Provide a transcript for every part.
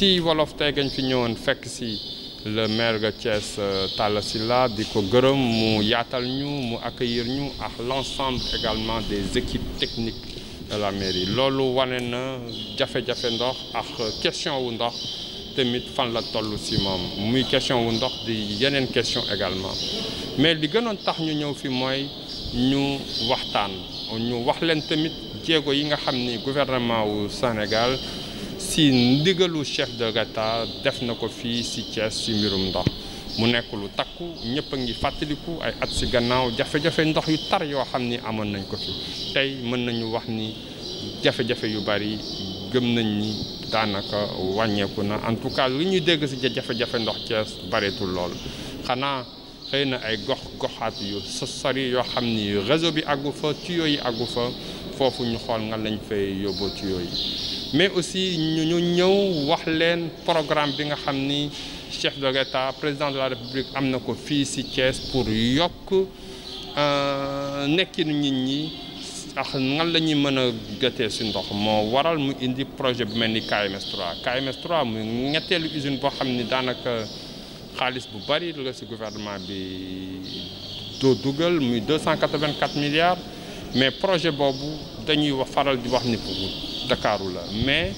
si wolof tey gañ fi ñëwoon fekk si le maire de Thiès Talla Sylla di ko gërëm mu yaatal ñu mu accueillir ñu ak l'ensemble également des équipes techniques de la mairie loolu wane na jafe-jafe ndox ak question wu ndox tamit fan la toll si moom muy question wu ndox di yeneen question également mais li gënoon tax ñu ñëw fi mooy ñu waxtaan ñu wax leen tamit jéego yi nga xam ni gouvernement wu Sénégal si ndigalu chef de l'État def na ko fii si Thiès si mbirum ndox mu nekk lu takku ñëpp a ngi fàttaliku ay at si gannaaw jafe-jafe ndox yu tar yoo xam ni amoon nañ ko fi tey mën nañu wax ni jafe-jafe yu bari gëm nañ ni daanaka wàññeeku na en tout cas lu ñuy dégg si jafe-jafe ndox Thiès bareetul lool xanaa xëy na ay goxaat yu sori yoo xam ni réseau bi àggu fa tuyaux yi àggu fa foofu ñu xool nga lañ fay yóbboo tuyaux yi mais aussi ñu ñëw wax leen programme bi nga xam ni chef de l'État président de la République am na ko fii ci Thiès pour yokk nekkinu nit ñi ak nan la ñuy mën a gëtee ci ndox moo waral mu indi projet bu mel ni KMS 3 KMS 3 muy ñetteelu usine boo xam ni daanaka xaalis bu bari la ci gouvernement bi doo dugal muy 284 milliards mais projet boobu dañuy faral di wax ni pour Dakaru la mais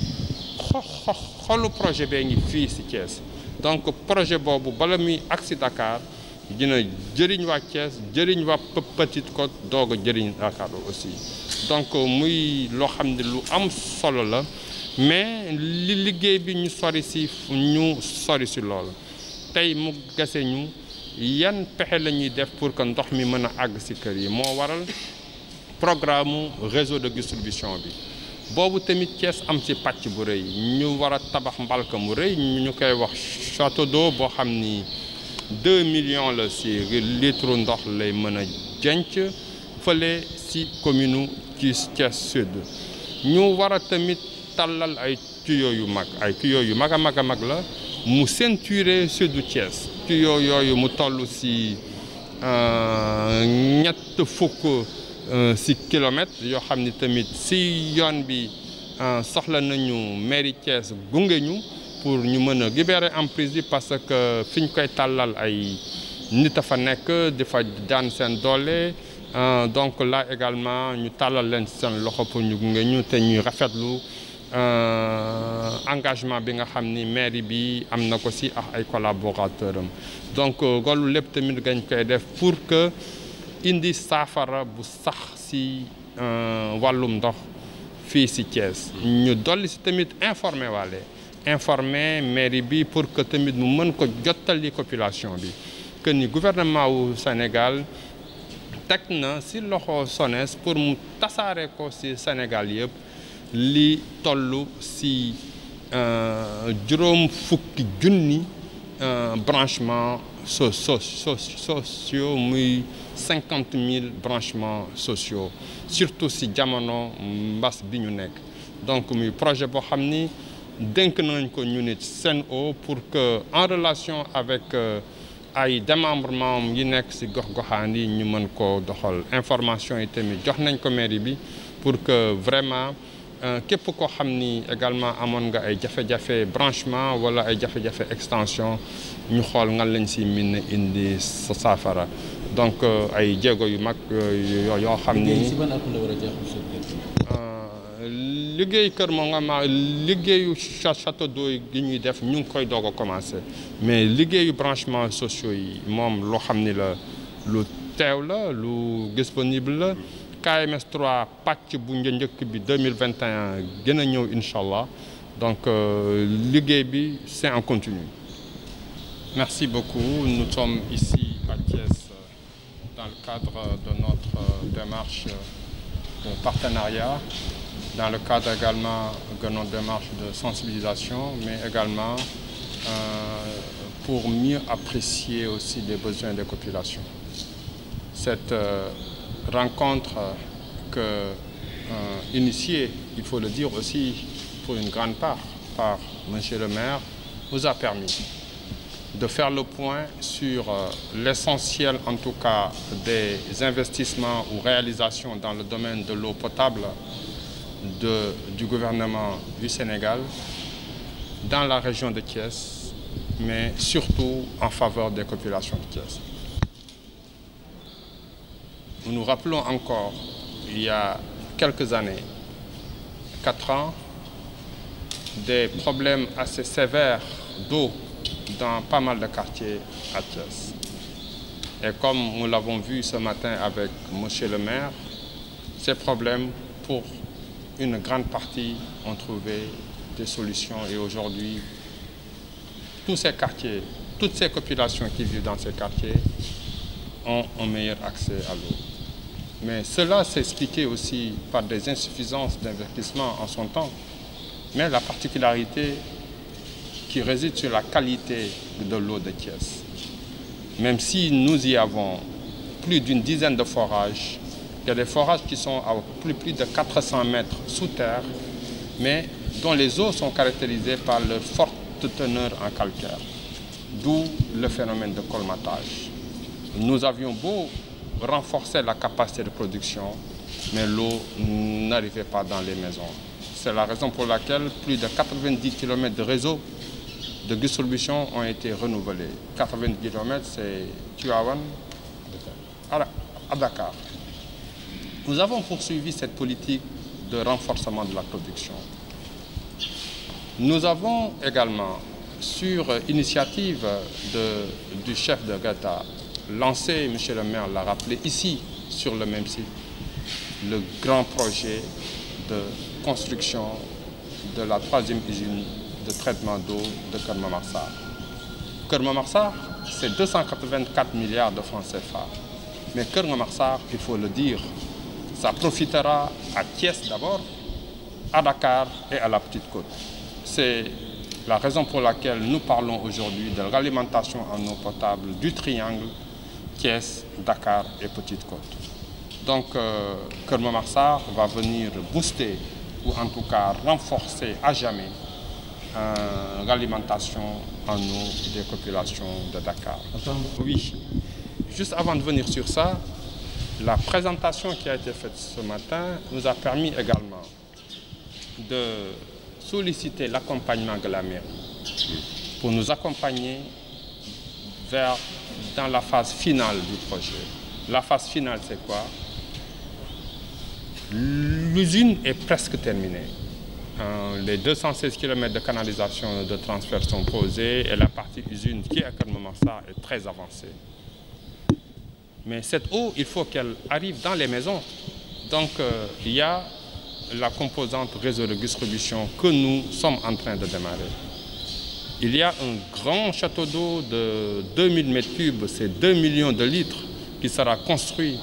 xolu projet bee ngi fii ci Thiès donc projet boobu bala muy agsi Dakar dina jëriñ waa Thiès jëriñ waa Petite Côte doog a jëriñ Dakar aussi donc muy loo xam ne lu am solo la mais li liggéey bi ñu sori ci lool tey mu gase ñu yan pexe la ñuy def pour que ndox mi mën a àgg ci kër yi moo waral programme réseau de distribution bi boobu tamit Thiès am ci pàcc bu rëy ñu war a tabax mbalka mu rëy ñu koy wax château d'eau boo xam ni 2 millions la ci litre ndox lay mën a denc fële ci commune Thiès Sud ñu war a tamit tallal ay tuyaux yu mag a mag la mu ceinturer sudu Thiès tuyaux yooyu mu toll ci ñett fukk ci kilomètres yoo xam ni tamit ci yoon bi soxla nañu mairie Thiès gunge ñu pour ñu mën a libérer emprise bi parce que fi ñu koy tàllal ay nit a fa nekk di fa daan seen doole donc là également ñu tàllal leen seen loxo pour ñu gunge ñu te ñuy rafetlu engagement bi nga xam ni mairie bi am na ko ci ak ay collaborateurs am donc loolu lépp tamit gañ koy def pour que indi saafara bu sax ci wàllum ndox fii ci Thiès ñu dolli ci tamit informer mairie bi pour que tamit mu mën ko jottali population bi que ni gouvernement wu Sénégal teg na ci loxo SONES pour mu tasaare ko ci Sénégal yëpp li toll ci juróom fukki junni branchements sociaux muy 50 000 branchements sociaux surtout ci jamono mbas bi ñu nekk donc muy projet boo xam ni dénk nañ ko ñu nit Sen'Eau pour que en relation avec ay démembrement yi nekk ci gox-goxaan yi ñu mën ko doxal information yi tamit jox nañ ko mairie bi pour que vraiment képp koo xam ni également amoon nga ay jafe-jafe branchement wala ay jafe-jafe extension ñu xool nga lañ ci mën a indi sa saafara donc ay jéego yu mag yoo xam ni liggéey kër moo nga ma liggéeyu château d'eau gi ñuy def ñu ngi koy doog a commencer mais liggéeyu branchement sociaux yi moom loo xam ni la lu teew la lu disponible la KMS 3 pàcc bu njëkk bi 2021 gën a ñëw incha allah donc liggéey bi c'est en continu. Merci beaucoup. Nous sommes ici à Thiès dans le cadre de notre démarche de partenariat, dans le cadre également de notre démarche de sensibilisation, mais également pour mieux apprécier aussi les besoins des populations. Cette rencontre initiée, il faut le dire aussi, pour une grande part par Monsieur le maire, nous a permis de faire le point sur l'essentiel, en tout cas, des investissements ou réalisations dans le domaine de l'eau potable du gouvernement du Sénégal, dans la région de Thiès, mais surtout en faveur des populations de Thiès. Nous nous rappelons encore, il y a quelques années, 4 ans, des problèmes assez sévères d'eau dans pas mal de quartiers à Thiès. Et comme nous l'avons vu ce matin avec monsieur le maire, ces problèmes, pour une grande partie, ont trouvé des solutions. Et aujourd'hui, tous ces quartiers, toutes ces populations qui vivent dans ces quartiers ont un meilleur accès à l'eau. Mais cela s'est expliqué aussi par des insuffisances d'investissement en son temps. Mais la particularité qui réside sur la qualité de l'eau de Thiès. Même si nous y avons plus d'une dizaine de forages, il y a des forages qui sont à plus de 400 mètres sous terre, mais dont les eaux sont caractérisées par leur forte teneur en calcaire, d'où le phénomène de colmatage. Nous avions beau renforcer la capacité de production, mais l'eau n'arrivait pas dans les maisons. C'est la raison pour laquelle plus de 90 km de réseau de distribution ont été renouvelés. 90 km, c'est Tivaouane à Dakar. Nous avons poursuivi cette politique de renforcement de la production. Nous avons également, sur initiative du chef de l'État, lancé, monsieur le maire l'a rappelé ici, sur le même site, le grand projet de construction de la 3e usine de traitement d'eau de Keur Momar Sarr. Keur Momar Sarr, c'est 284 milliards de francs CFA. Mais Keur Momar Sarr, il faut le dire, ça profitera à Thiès d'abord, à Dakar et à la Petite Côte. C'est la raison pour laquelle nous parlons aujourd'hui de l'alimentation en eau potable du triangle Thiès, Dakar et Petite Côte. Donc, Keur Momar Sarr va venir booster ou en tout cas renforcer à jamais l'alimentation en eau des populations de Dakar. Oui, juste avant de venir sur ça, la présentation qui a été faite ce matin nous a permis également de solliciter l'accompagnement de la mairie pour nous accompagner dans la phase finale du projet. La phase finale, c'est quoi? L'usine est presque terminée. Les 216 km de canalisation de transfert sont posés et la partie usine qui est à Keur Momar Sarr est très avancée. Mais cette eau, il faut qu'elle arrive dans les maisons. Donc, il y a la composante réseau de distribution que nous sommes en train de démarrer. Il y a un grand château d'eau de 2000 m3, c'est 2 millions de litres, qui sera construit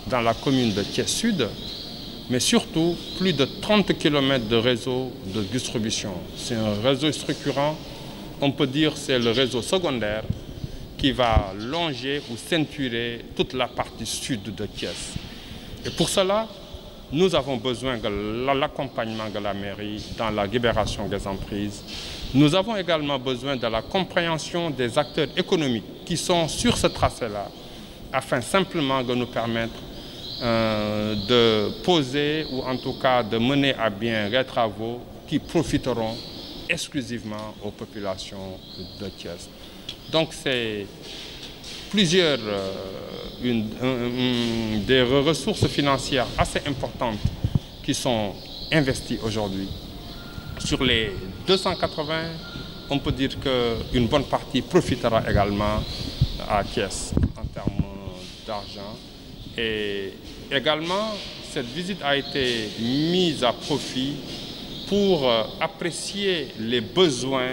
dans la commune de Thiès Sud, mais surtout plus de 30 km de réseau de distribution. C'est un réseau structurant, on peut dire que c'est le réseau secondaire qui va longer ou ceinturer toute la partie sud de Thiès. Et pour cela, nous avons besoin de l'accompagnement de la mairie dans la libération des emprises. Nous avons également besoin de la compréhension des acteurs économiques qui sont sur ce tracé-là, afin simplement de nous permettre de poser ou en tout cas de mener à bien les travaux qui profiteront exclusivement aux populations de Thiès. Donc c'est plusieurs des ressources financières assez importantes qui sont investies aujourd'hui. Sur les 280, on peut dire qu'une bonne partie profitera également à Thiès en termes d'argent. Et également, cette visite a été mise à profit pour apprécier les besoins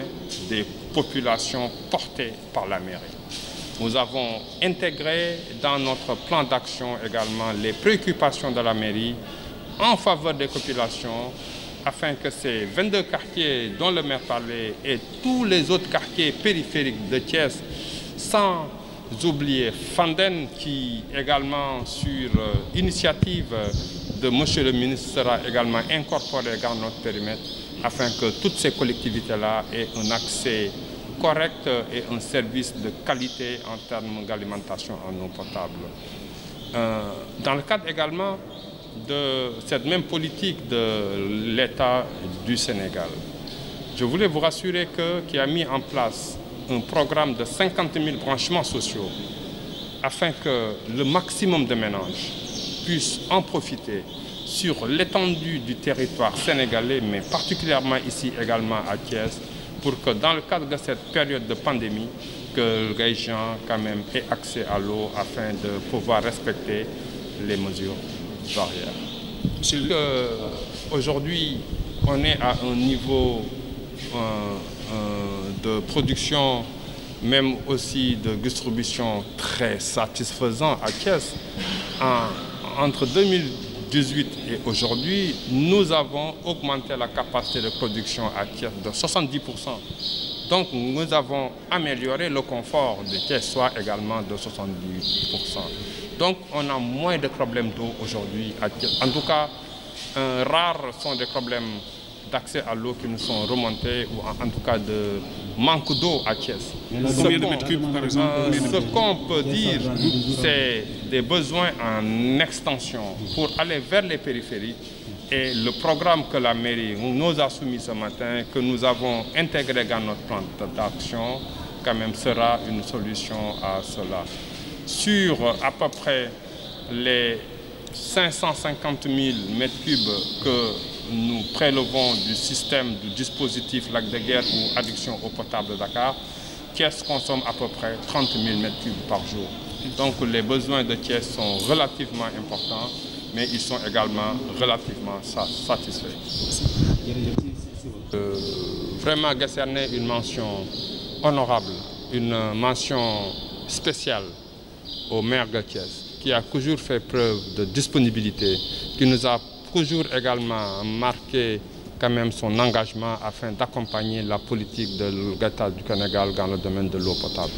des populations portées par la mairie. Nous avons intégré dans notre plan d'action également les préoccupations de la mairie en faveur des populations afin que ces 22 quartiers dont le maire parlait et tous les autres quartiers périphériques de Thiès, sans oublier Fandène qui également sur initiative de monsieur le ministre sera également incorporé dans notre périmètre afin que toutes ces collectivités-là aient un accès correct et un service de qualité en termes d'alimentation en eau potable. Dans le cadre également de cette même politique de l'État du Sénégal, Je voulais vous rassurer qu'il a mis en place un programme de 50 000 branchements sociaux afin que le maximum de ménages puissent en profiter sur l'étendue du territoire sénégalais, mais particulièrement ici également à Thiès, pour que dans le cadre de cette période de pandémie, que les gens quand même aient accès à l'eau afin de pouvoir respecter les mesures barrières. Aujourd'hui, on est à un niveau de production, même aussi de distribution très satisfaisant à Thiès. Entre 2018 et aujourd'hui, nous avons augmenté la capacité de production à Thiès de 70%. Donc nous avons amélioré le confort des Thiessois également de 70%. Donc on a moins de problèmes d'eau aujourd'hui à Thiès. En tout cas, rares sont des problèmes d'accès à l'eau qui nous sont remontés, ou en tout cas de manque d'eau à Thiès. Combien de mètres cubes par exemple? Ce qu'on peut dire, c'est des besoins en extension pour aller vers les périphéries. Et le programme que la mairie nous a soumis ce matin, que nous avons intégré dans notre plan d'action, quand même sera une solution à cela. Sur à peu près les 550 000 m3 que nous prélevons du système du dispositif Lac de Guiers ou adduction eau potable de Dakar, Thiès consomme à peu près 30 000 m3 par jour. Donc les besoins de Thiès sont relativement importants, mais ils sont également relativement satisfaits. Vraiment décerner une mention honorable, une mention spéciale au maire de Thiès, qui a toujours fait preuve de disponibilité, qui nous a toujours également marqué quand même son engagement afin d'accompagner la politique de l'État du Sénégal dans le domaine de l'eau potable.